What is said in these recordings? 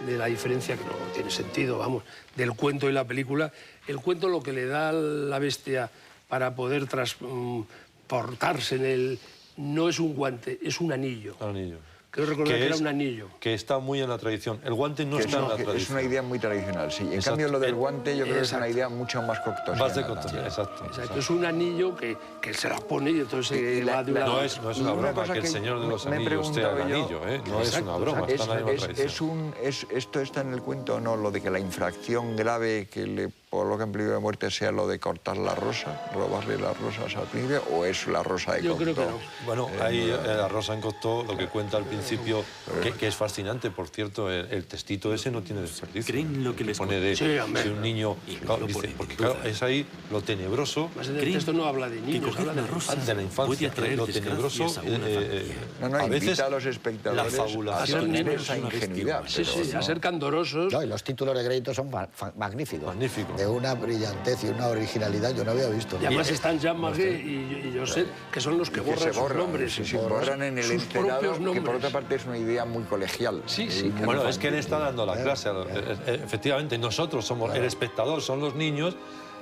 de la diferencia, que no tiene sentido, vamos, del cuento y la película. El cuento lo que le da a la bestia para poder transportarse en él no es un guante, es un anillo. Un anillo. Creo recordar que era un anillo. Que está muy en la tradición. El guante no está en la tradición. Es una idea muy tradicional, sí. En cambio, lo del guante yo creo que es una idea mucho más coctosiana. Más de coctosiana, exacto. Es un anillo que se la pone y entonces se va de una... No es una broma que el Señor de los Anillos te haga anillo, ¿eh? No es una broma, está en la misma tradición. ¿Esto está en el cuento o no? Lo de que la infracción grave que le coloca en peligro de muerte sea lo de cortar la rosa, robarle las rosas al príncipe, o es la rosa de Cocteau. Yo creo que no. Bueno, ahí la rosa en Cocteau, lo que cuenta al principio, que es fascinante, por cierto, el textito ese no tiene desperdicio. ¿Creen lo que les pone de un niño... Claro, dice, porque claro, es ahí lo tenebroso. Más en el texto no habla de niños, habla de la infancia, lo tenebroso. A veces invita a los espectadores a tener esa ingenuidad. Sí, a ser candorosos. No, y los títulos de crédito son magníficos. Magníficos. De una brillantez y una originalidad yo no había visto. Y además están Jean Marais y Joseph, que son los que borran sus nombres. Sí, borran en el enterado, que por otra parte es una idea muy colegial. Sí, sí. Bueno, es que él está dando la clase. Efectivamente, nosotros somos el espectador, son los niños,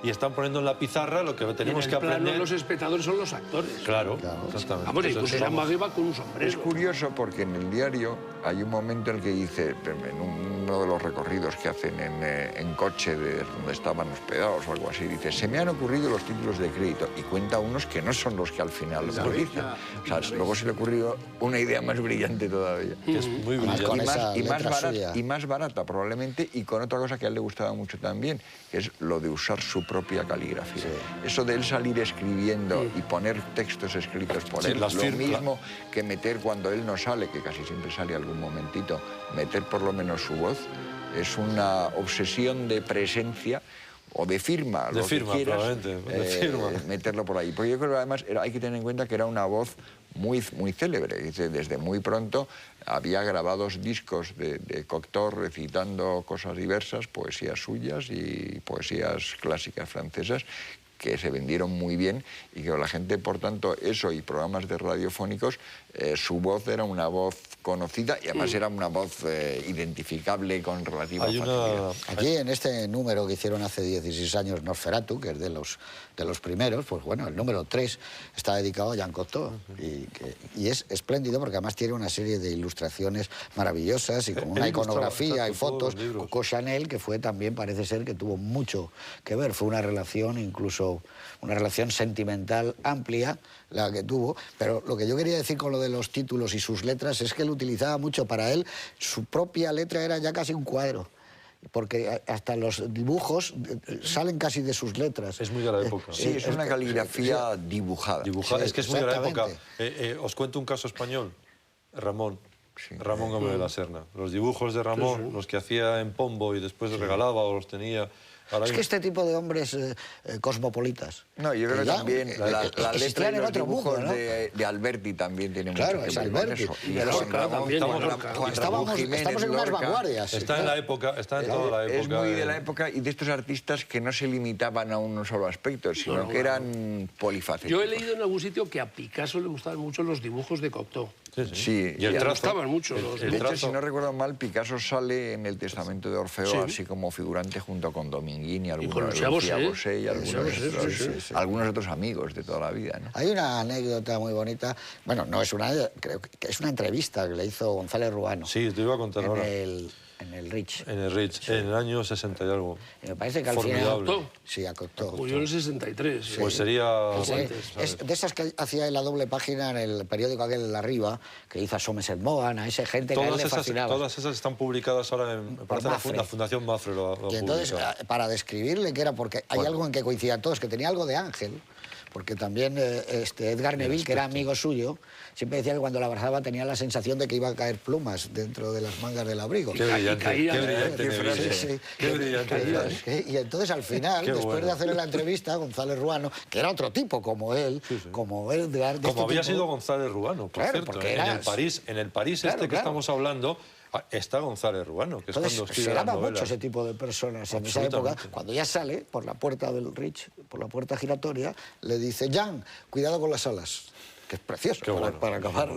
y están poniendo en la pizarra lo que tenemos que aprender. Los espectadores son los actores. Claro, exactamente. Vamos, incluso Jean Marais va con un sombrero. Es curioso porque en el diario hay un momento en el que dice, en uno de los recorridos que hacen en coche de donde estaban hospedados o algo así, dice, se me han ocurrido los títulos de crédito, y cuenta unos que no son los que al final lo dicen. O sea, luego se le ocurrió una idea más brillante todavía. Que es muy brillante. Y más barata probablemente, y con otra cosa que a él le gustaba mucho también, que es lo de usar su propia caligrafía. Eso de él salir escribiendo y poner textos escritos por él, lo mismo que meter cuando él no sale, que casi siempre sale algún momentito, meter por lo menos su voz, es una obsesión de presencia o de firma, de lo firma, que quieras, probablemente, de firma. Meterlo por ahí. Porque yo creo que además hay que tener en cuenta que era una voz muy célebre. Dice, desde muy pronto había grabados discos de Cocteau recitando cosas diversas, poesías suyas y poesías clásicas francesas, que se vendieron muy bien, y que la gente, por tanto, eso y programas de radiofónicos, su voz era una voz conocida y además era una voz identificable con relativa facilidad. Aquí en este número que hicieron hace 16 años Nosferatu, que es de los primeros, pues bueno, el número 3 está dedicado a Jean Cocteau y es espléndido porque además tiene una serie de ilustraciones maravillosas y con una iconografía y fotos. Coco Chanel, que fue también, parece ser que tuvo mucho que ver, fue una relación, incluso una relación sentimental amplia la que tuvo, pero lo que yo quería decir con lo de los títulos y sus letras es que él utilizaba mucho, para él su propia letra era ya casi un cuadro, porque hasta los dibujos salen casi de sus letras. Es muy de la época. Sí, es una caligrafía dibujada. Sí, es que es muy de la época. Os cuento un caso español, Ramón. Sí. Ramón Gómez de la Serna. Los dibujos de Ramón, los que hacía en Pombo y después regalaba o los tenía... Es que este tipo de hombres cosmopolitas. No, yo creo que también la letra y los dibujos de Alberti también tienen mucho que ver. Claro, es Alberti. Estamos en unas vanguardias. Está en la época, está en toda la época. Es muy de la época y de estos artistas que no se limitaban a un solo aspecto, sino que eran polifacéticos. Yo he leído en algún sitio que a Picasso le gustaban mucho los dibujos de Cocteau. Sí, y el trazo. Gustaban mucho los de hecho, si no recuerdo mal, Picasso sale en el Testamento de Orfeo así como figurante junto con Dominguín y algunos otros amigos de toda la vida, ¿no? Hay una anécdota muy bonita, bueno, no es una, creo que es una entrevista que le hizo González Ruano. Sí, te iba a contar ahora. En el Rich. En el Rich, en el año 60 y algo. Y me parece que al final... Sí, a Cocteau. Murió en el 63. Sí. Pues sería... Es de esas que hacía en la doble página en el periódico aquel de arriba, que hizo a Somerset Maugham, a esa gente que a él le fascinaba. Todas esas están publicadas ahora en la Fundación Mafre. Y entonces, para describirle que era, porque hay algo en que coincidían todos, que tenía algo de ángel, porque también Edgar Neville, que era amigo suyo, siempre decía que cuando la abrazaba tenía la sensación de que iba a caer plumas dentro de las mangas del abrigo. Qué brillante. Qué brillante. Y entonces al final, después de hacerle la entrevista a González Ruano, que era otro tipo como él, como Edgar... Como había sido González Ruano, por cierto. En el París que estamos hablando... Está González Ruano, que entonces, es cuando escribe se las daba novelas. mucho ese tipo de personas en esa época. Cuando ya sale por la puerta del Rich, por la puerta giratoria, le dice, Jan, cuidado con las alas. que es precioso Bueno, para acabar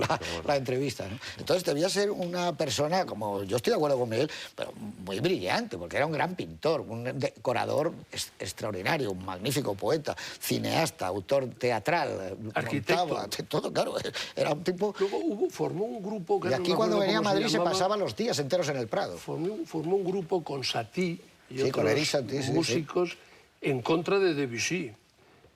la entrevista, ¿no? Entonces debía ser una persona, como yo estoy de acuerdo con Miguel, pero muy brillante, porque era un gran pintor, un decorador extraordinario, un magnífico poeta, cineasta, autor teatral, arquitecto, montaba, todo, claro, era un tipo... Luego formó un grupo... Que y no aquí me cuando acuerdo venía a cómo se Madrid se llamaba, pasaba los días enteros en el Prado. Formó un grupo con Satie y Sí, con otros Erik Satie, sí, músicos en contra de Debussy.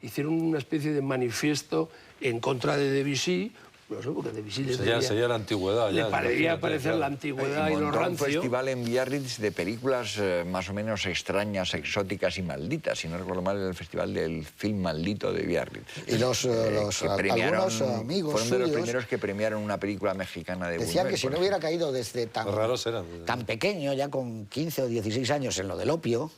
Hicieron una especie de manifiesto en contra de Debussy, no sé, porque Debussy sería la antigüedad. Le parecía parecer la antigüedad y lo montó un rancio. festival en Biarritz de películas más o menos extrañas, exóticas y malditas. Si no recuerdo mal, el festival del film maldito de Biarritz. Y algunos amigos fueron de los suyos primeros que premiaron una película mexicana de decían Buñuel, que si no hubiera caído desde Raros eran. tan pequeño, ya con 15 o 16 años, en lo del opio,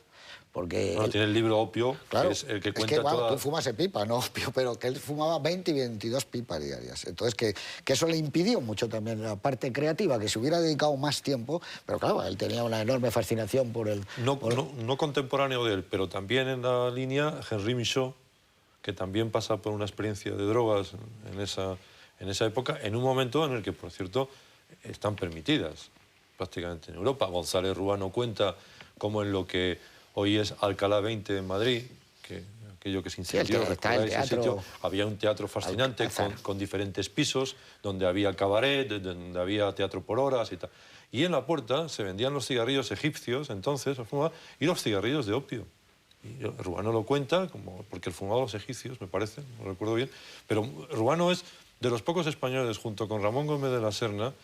porque... Bueno, tiene el libro Opio, Claro, que es el que cuenta es que, toda... tú fumas en pipa, no opio, pero que él fumaba 20 y 22 pipas diarias. Entonces, que eso le impidió mucho también la parte creativa, que se hubiera dedicado más tiempo, pero claro, él tenía una enorme fascinación por el... No contemporáneo de él, pero también en la línea Henri Michaud, que también pasa por una experiencia de drogas en esa época, en un momento en el que, por cierto, están permitidas prácticamente en Europa. González Ruano cuenta cómo en lo que hoy es Alcalá 20 en Madrid, aquello que se incendió, ¿recordáis ese sitio? Había un teatro fascinante con diferentes pisos, donde había cabaret, donde había teatro por horas y tal. Y en la puerta se vendían los cigarrillos egipcios, entonces, y los cigarrillos de opio. Y Ruano lo cuenta, porque él fumaba los egipcios, me parece, no recuerdo bien, pero Ruano es de los pocos españoles, junto con Ramón Gómez de la Serna,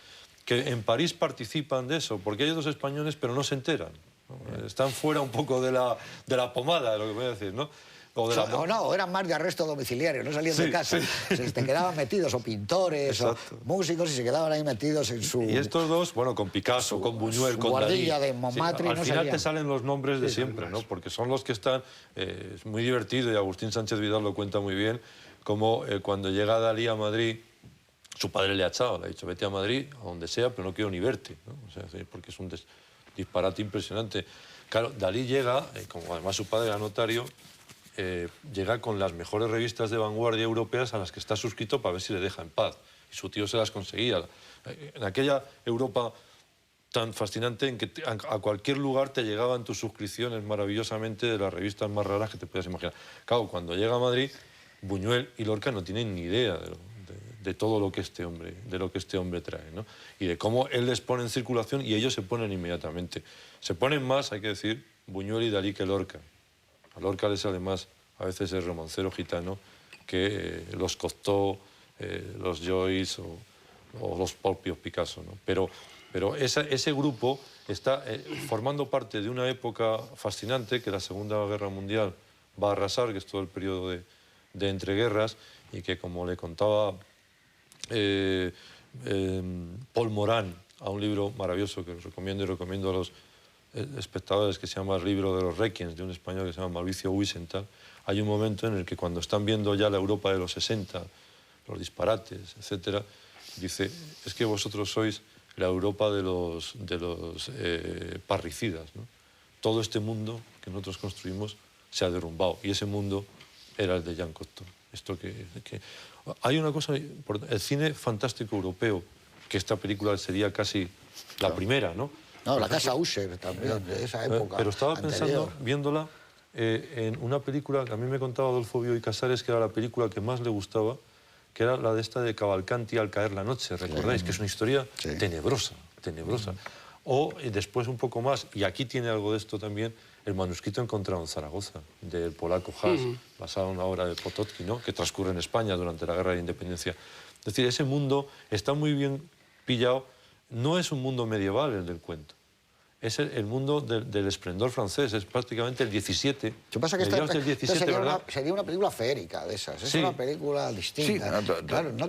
que en París participan de eso, porque hay dos españoles, pero no se enteran. ¿No? Están fuera un poco de la pomada, de lo que voy a decir, ¿no? No, eran más de arresto domiciliario, no salían de casa. Se quedaban metidos, o pintores, exacto, o músicos, y se quedaban ahí metidos en su... Y estos dos, bueno, con Picasso, con Buñuel, con guardilla Dalí, de Montmartre, al no final salían. te salen los nombres de siempre, ¿no? Porque son los que están... es muy divertido, y Agustín Sánchez Vidal lo cuenta muy bien, como cuando llega Dalí a Madrid, su padre le ha echado, le ha dicho, vete a Madrid, a donde sea, pero no quiero ni verte, ¿no? O sea, porque es un disparate impresionante. Claro, Dalí llega, como además su padre era notario, llega con las mejores revistas de vanguardia europeas a las que está suscrito para ver si le deja en paz. Y su tío se las conseguía. En aquella Europa tan fascinante en que a cualquier lugar te llegaban tus suscripciones maravillosamente de las revistas más raras que te puedas imaginar. Claro, cuando llega a Madrid, Buñuel y Lorca no tienen ni idea de todo lo que este hombre trae, ¿no? Y de cómo él les pone en circulación y ellos se ponen inmediatamente. Se ponen más, hay que decir, Buñuel y Dalí que Lorca. A Lorca le sale más a veces el romancero gitano que los Cocteau, los Joyce o los propios Picasso, ¿no? Pero ese grupo está formando parte de una época fascinante que la Segunda Guerra Mundial va a arrasar, que es todo el periodo de entreguerras, y que, como le contaba Paul Morán, a un libro maravilloso que os recomiendo y recomiendo a los espectadores, que se llama El libro de los Requiems, de un español que se llama Mauricio Wiesenthal. Hay un momento en el que, cuando están viendo ya la Europa de los 60, los disparates, etc., dice, es que vosotros sois la Europa de los parricidas, ¿no? Todo este mundo que nosotros construimos se ha derrumbado, y ese mundo era el de Jean Cocteau. Hay una cosa, el cine fantástico europeo, que esta película sería casi la primera, ¿no? No, la Casa Usher también, de esa época. Pero estaba anterior. pensando, viéndola, en una película que a mí me contaba Adolfo Bioy Casares, que era la película que más le gustaba, que era la de esta de Cavalcanti al caer la noche, ¿recordáis? Que es una historia tenebrosa. O después, un poco más, y aquí tiene algo de esto también, El manuscrito encontrado en Zaragoza, del polaco Haas, basado en una obra de Potocki, ¿no? Que transcurre en España durante la Guerra de Independencia. Es decir, ese mundo está muy bien pillado. No es un mundo medieval el del cuento. Es el mundo del esplendor francés, es prácticamente el 17. Yo pasa que sería una película feérica de esas, es una película distinta. Sí, claro,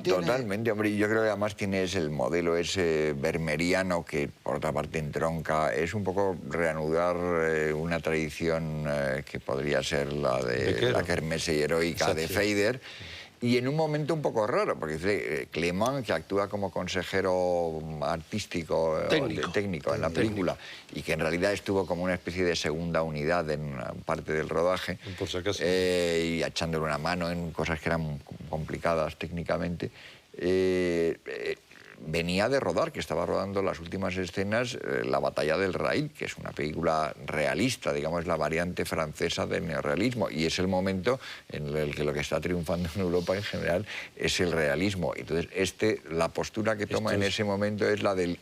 totalmente, hombre. Yo creo que además tienes el modelo ese vermeriano que, por otra parte, entronca. Es un poco reanudar una tradición que podría ser la de la kermesse heroica de Feder. Y en un momento un poco raro, porque dice Clément, que actúa como consejero artístico, técnico en la película, y que en realidad estuvo como una especie de segunda unidad en parte del rodaje, por si acaso. y echándole una mano en cosas que eran complicadas técnicamente. Venía de rodar, que estaba rodando las últimas escenas, La batalla del Rail, que es una película realista, digamos, la variante francesa del neorrealismo, y es el momento en el que lo que está triunfando en Europa en general es el realismo. Entonces, la postura que toma en ese momento es la del